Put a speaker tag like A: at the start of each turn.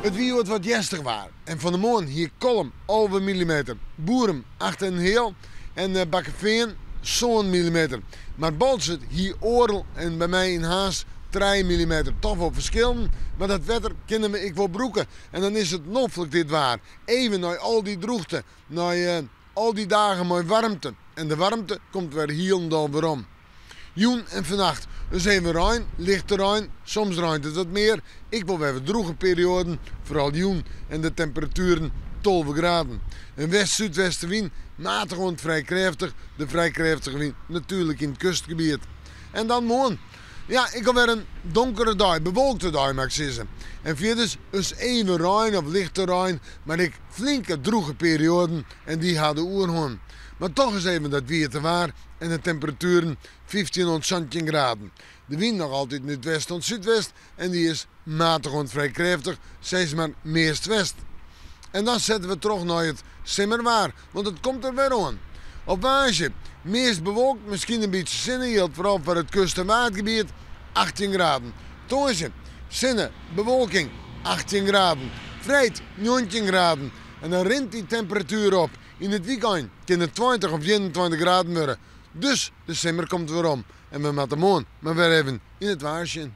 A: Het wie wat jestig waar. En van de morgen hier kolm over millimeter. Boerum 8,5 en Bakkeveen zo'n millimeter. Maar Bolzit hier oorl en bij mij in Haas 3 millimeter. Toch wel verschillen, maar dat wetter kennen we ik wel broeken. En dan is het nofelijk dit waar. Even naar al die droogte, naar al die dagen met warmte. En de warmte komt weer hier en dan weer om. Joen en vannacht. Dus even ruim, lichte ruim, soms ruimt het wat meer. Ik wil weer droge perioden, vooral joen en de temperaturen 12 graden. Een west-zuidwestenwind, matig en vrij krachtig. De vrij krachtige wind natuurlijk in het kustgebied. En dan morgen. Ja, ik wil weer een donkere dag, bewolkte dag mag ik zeggen. En verder is even ruim of lichte ruim, maar ik flinke droge perioden en die hadden oerhoorn. Maar toch is even dat weer te waar en de temperaturen 15 tot 17 graden. De wind nog altijd nu het west tot zuidwest en die is matig en vrij krachtig, steeds maar meest west. En dan zetten we terug naar het simmerwaar, want het komt er weer aan. Op Waasje, meest bewolkt, misschien een beetje zinnen, vooral voor het kust- en waardgebied, 18 graden. Toosje, zinnen, bewolking, 18 graden. Vrijt, 19 graden. En dan rint die temperatuur op. In het weekend kan het 20 of 21 graden worden. Dus de simmer komt weer om. En we moeten morgen maar weer even in het waarsje.